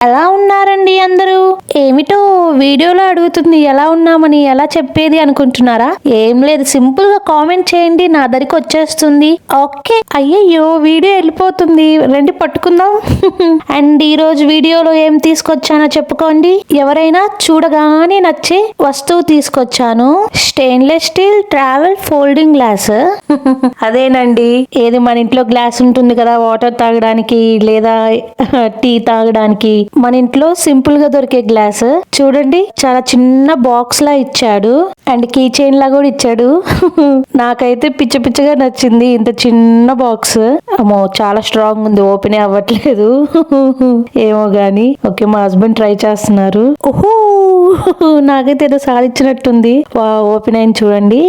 ఎలా ఉన్నారండి అందరూ? ఏమిటో వీడియోలో అడుగుతుంది ఎలా ఉన్నామని, ఎలా చెప్పేది అనుకుంటున్నారా? ఏం లేదు, సింపుల్ గా కామెంట్ చేయండి, నా దగ్గరికి వచ్చేస్తుంది. ఓకే. అయ్యయ్యో వీడియో వెళ్ళిపోతుంది, రండి పట్టుకుందాం. అండ్ ఈ రోజు వీడియోలో ఏం తీసుకొచ్చానో చెప్పుకోండి. ఎవరైనా చూడగానే నచ్చే వస్తువు తీసుకొచ్చాను. Stainless steel travel folding glass. అదేనండి, ఏది మన ఇంట్లో గ్లాస్ ఉంటుంది కదా, వాటర్ తాగడానికి లేదా టీ తాగడానికి. మన ఇంట్లో సింపుల్ గా దొరికే గ్లాస్ చూడండి, చాలా చిన్న బాక్స్ లా ఇచ్చాడు అండ్ కీ చైన్ లా కూడా ఇచ్చాడు. నాకైతే పిచ్చ పిచ్చగా నచ్చింది ఇంత చిన్న బాక్స్. అమ్మో చాలా స్ట్రాంగ్ ఉంది, ఓపెన్ అవ్వట్లేదు. ఏమో గాని. ఓకే, మా హస్బెండ్ ట్రై చేస్తున్నారు. ఓహో, నాకైతే ఏదో సాధించినట్టుంది. ఓపెన్ అయింది చూడండి.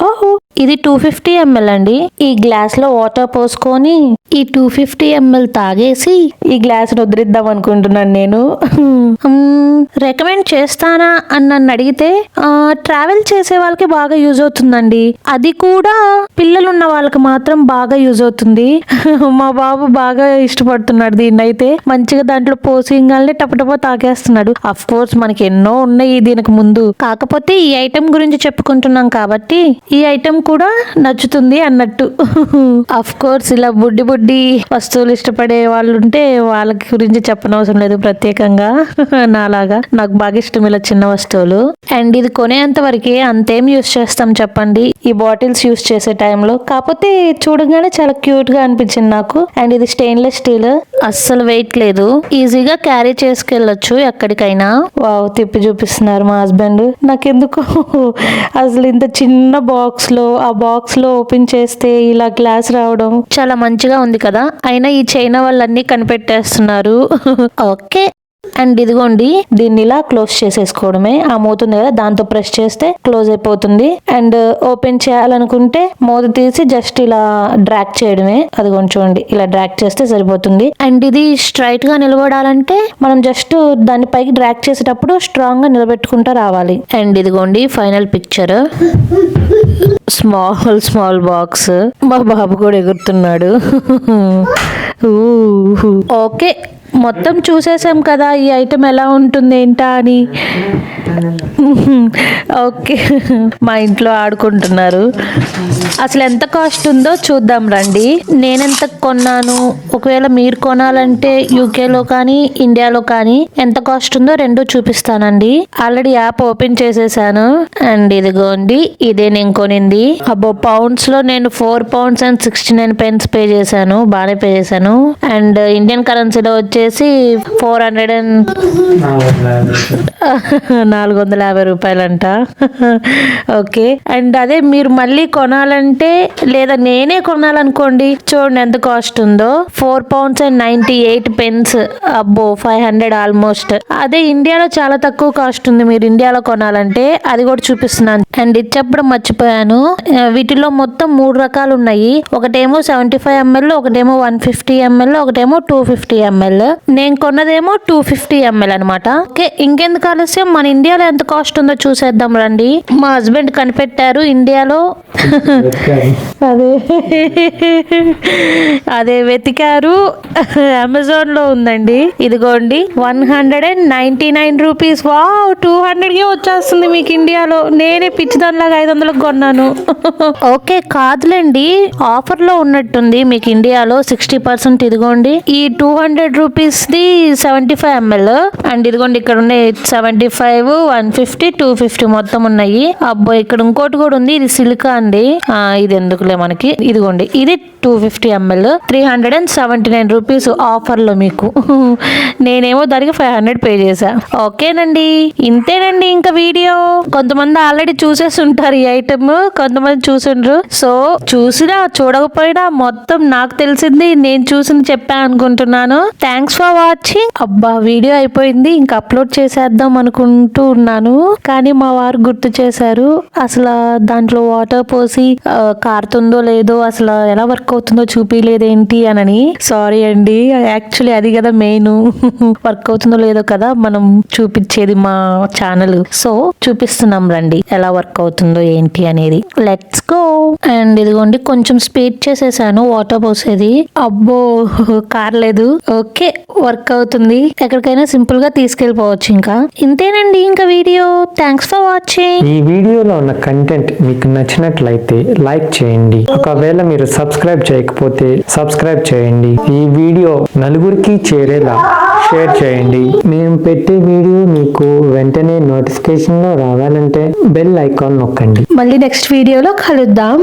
ఓహో, ఇది 250 ml అండి. ఈ గ్లాస్ లో వాటర్ పోసుకొని ఈ 250 ml తాగేసి ఈ గ్లాస్ వదిలిద్దాం అనుకుంటున్నాను నేను. రికమెండ్ చేస్తానా అని నన్ను అడిగితే ట్రావెల్ చేసే వాళ్ళకి బాగా యూజ్ అవుతుందండి. అది కూడా పిల్లలు ఉన్న వాళ్ళకి మాత్రం బాగా యూజ్ అవుతుంది. మా బాబు బాగా ఇష్టపడుతున్నాడు దీన్ని. అయితే మంచిగా దాంట్లో పోసింగానే టపటప తాగేస్తున్నాడు. అఫ్ కోర్స్ మనకి ఎన్నో ఉన్నాయి దీనికి ముందు, కాకపోతే ఈ ఐటెం గురించి చెప్పుకుంటున్నాం కాబట్టి ఈ ఐటెం కూడా నచ్చుతుంది అన్నట్టు. అఫ్ కోర్స్ ఇలా బుడ్డి వస్తువులు ఇష్టపడే వాళ్ళు ఉంటే వాళ్ళకి గురించి చెప్పనవసరం లేదు ప్రత్యేకంగా. నాలాగా నాకు బాగా ఇష్టం ఇలా చిన్న వస్తువులు. అండ్ ఇది కొనేంత వరకే, అంతేం యూస్ చేస్తాం చెప్పండి ఈ బాటిల్స్ యూస్ చేసే టైంలో. కాకపోతే చూడగానే చాలా క్యూట్ గా అనిపించింది నాకు. అండ్ ఇది స్టెయిన్లెస్ స్టీల్, అస్సలు వెయిట్ లేదు, ఈజీగా క్యారీ చేసుకెళ్ళొచ్చు ఎక్కడికైనా. వావ్, తిప్పి చూపిస్తున్నారు మా హస్బెండ్. నాకెందుకు అసలు ఇంత చిన్న బాక్స్ లో, ఆ బాక్స్ లో ఓపెన్ చేస్తే ఇలా గ్లాస్ రావడం చాలా మంచిగా ఉంది కదా. అయినా ఈ చైనా వాళ్ళన్నీ కనిపెట్టేస్తున్నారు. ఓకే. అండ్ ఇదిగోండి, దీన్ని ఇలా క్లోజ్ చేసేసుకోవడమే. ఆ మూత ఉంది కదా, దాంతో ప్రెస్ చేస్తే క్లోజ్ అయిపోతుంది. అండ్ ఓపెన్ చేయాలనుకుంటే మూత తీసి జస్ట్ ఇలా డ్రాగ్ చేయడమే. అదిగోండి చూడండి, ఇలా డ్రాగ్ చేస్తే సరిపోతుంది. అండ్ ఇది స్ట్రైట్ గా నిలబడాలంటే మనం జస్ట్ దాన్ని పైకి డ్రాగ్ చేసేటప్పుడు స్ట్రాంగ్ గా నిలబెట్టుకుంటూ రావాలి. అండ్ ఇదిగోండి ఫైనల్ పిక్చర్. Small box. మా బాబు కూడా ఎగురుతున్నాడు. ఓకే, మొత్తం చూసేసాం కదా ఈ ఐటెం ఎలా ఉంటుంది ఏంటా అని. ఓకే, మా ఇంట్లో ఆడుకుంటున్నారు. అసలు ఎంత కాస్ట్ ఉందో చూద్దాం రండి. నేనెంత కొన్నాను, ఒకవేళ మీరు కొనాలంటే యూకేలో కానీ ఇండియాలో కానీ ఎంత కాస్ట్ ఉందో రెండు చూపిస్తానండి. ఆల్రెడీ యాప్ ఓపెన్ చేసేసాను. అండ్ ఇదిగోండి, ఇదే నేను కొనింది. అబ్బో, పౌండ్స్ లో నేను 4 pounds and 69 pence పే చేశాను, బాగానే పే చేశాను. అండ్ ఇండియన్ కరెన్సీలో వచ్చేసి 450 రూపాయలంట. ఓకే. అండ్ అదే మీరు మళ్ళీ కొనాలంటే లేదా నేనే కొనాలనుకోండి, చూడండి ఎంత కాస్ట్ ఉందో. 4 pounds and 98 pence. అబ్బో, 500 ఆల్మోస్ట్. అదే ఇండియాలో చాలా తక్కువ కాస్ట్ ఉంది మీరు ఇండియాలో కొనాలంటే. అది కూడా చూపిస్తున్నాను. అండ్ ఇది చెప్పడం మర్చిపోయాను, వీటిలో మొత్తం 3 రకాలు ఉన్నాయి. ఒకటేమో 75 ml, ఒకటేమో 150 ml, ఒకటేమో 250 ml. నేను కొన్నదేమో 250 ml అనమాట. ఓకే, ఇంకెందుకు ఆలస్యం, మన ఇండియాలో ఎంత కాస్ట్ ఉందో చూసేద్దాం రండి. మా హస్బెండ్ కనిపెట్టారు ఇండియాలో. అదే వెతికారు, అమెజాన్ లో ఉందండి. ఇదిగోండి 199 రూపీస్. వావ్, 200కి వచ్చేస్తుంది మీకు ఇండియాలో. నేనే పిచ్చిదానిలాగా 500కి కొన్నాను. ఓకే, కాదులేండి, ఆఫర్ లో ఉన్నట్టుంది మీకు ఇండియాలో 60%. ఇదిగోండి ఈ 200 రూపీస్ ది 75 ml. అండ్ ఇదిగోండి ఇక్కడ ఉన్నాయి 75, 150, 250 మొత్తం ఉన్నాయి. అబ్బో, ఇక్కడ ఇంకోటి కూడా ఉంది, ఇది సిలికా అండి. ఇది ఎందుకులే మనకి. ఇదిగోండి ఇది 250 ml, 379 రూపీస్ ఆఫర్ లో మీకు. నేనేమో దానికి 500 పే చేసా. ఓకేనండి, ఇంతేనండి ఇంకా వీడియో. కొంతమంది ఆల్రెడీ చూసేసి ఉంటారు ఈ ఐటమ్, కొంతమంది చూసిండ్రు. సో చూసినా చూడకపోయినా మొత్తం నాకు తెలిసింది నేను చూసింది చెప్పా అనుకుంటున్నాను. Thanks for watching. అబ్బా, వీడియో అయిపోయింది, ఇంకా అప్లోడ్ చేసేద్దాం అనుకుంటూ ఉన్నాను. కానీ మా వారు గుర్తు చేశారు. అసలు దాంట్లో వాటర్ పోసి కారుతుందో లేదో అసలు ఎలా వర్క్ అవుతుందో చూపించలేదేంటి అనని. సారీ అండి, యాక్చువల్లీ అది కదా మెయిన్. వర్క్ అవుతుందో లేదో కదా మనం చూపించేది మా ఛానల్. సో చూపిస్తున్నాం రండి ఎలా వర్క్ అవుతుందో ఏంటి అనేది. Let's go. అండ్ ఇదిగోండి కొంచెం స్పీడ్ చేసేసాను వాటర్ పోసేది. అబ్బో కారలేదు. ఓకే, వర్క్ అవుతుంది. ఎక్కడికైనా సింపుల్ గా తీసుకెళ్లిపోవచ్చు. ఇంకా ఇంతేనండి ఇంకా వీడియో. Thanks for watching. ఈ వీడియోలో ఉన్న కంటెంట్ మీకు నచ్చినట్లయితే లైక్ చేయండి. ఒకవేళ మీరు సబ్స్క్రైబ్ చేయకపోతే సబ్స్క్రైబ్ చేయండి. ఈ వీడియో నలుగురికి చేరేలా షేర్ చేయండి. మేము పెట్టే వీడియో మీకు వెంటనే నోటిఫికేషన్ లో రావాలంటే బెల్ ఐకాన్ నొక్కండి. మళ్ళీ నెక్స్ట్ వీడియోలో కలుద్దాం.